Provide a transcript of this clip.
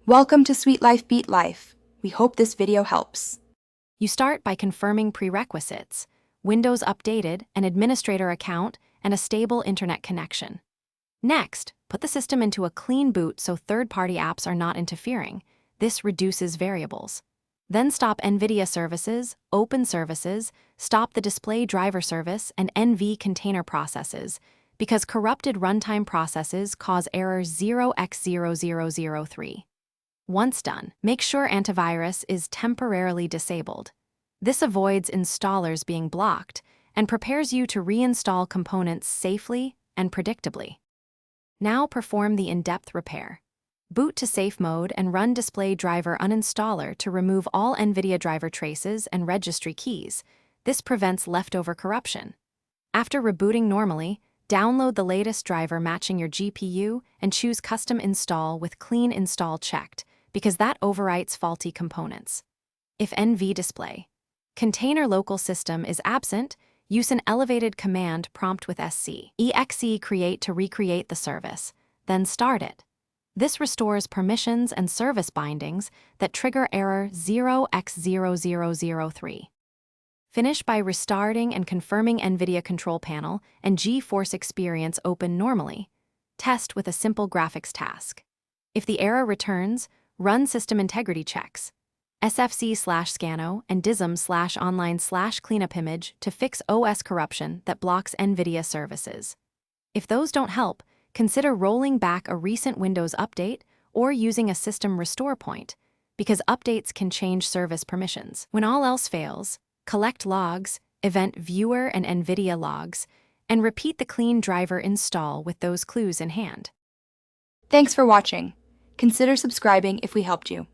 Welcome to Sweet Life Beat Life. We hope this video helps. You start by confirming prerequisites: Windows updated, an administrator account, and a stable internet connection. Next, put the system into a clean boot so third-party apps are not interfering. This reduces variables. Then stop Nvidia services, open services, stop the display driver service, and NV container processes, because corrupted runtime processes cause error 0x0003. Once done, make sure antivirus is temporarily disabled. This avoids installers being blocked and prepares you to reinstall components safely and predictably. Now perform the in-depth repair. Boot to safe mode and run display driver uninstaller to remove all Nvidia driver traces and registry keys. This prevents leftover corruption. After rebooting normally, download the latest driver matching your GPU and choose Custom Install with Clean Install checked, because that overwrites faulty components. If NV display container local system is absent, use an elevated command prompt with exe create to recreate the service, then start it. This restores permissions and service bindings that trigger error 0x0003. Finish by restarting and confirming Nvidia Control Panel and GeForce Experience open normally. Test with a simple graphics task. If the error returns, run system integrity checks. sfc/scano and dism/online/cleanup image to fix OS corruption that blocks Nvidia services. If those don't help, consider rolling back a recent Windows update or using a system restore point, because updates can change service permissions. When all else fails, collect logs, event viewer and Nvidia logs, and repeat the clean driver install with those clues in hand. Thanks for watching. Consider subscribing if we helped you.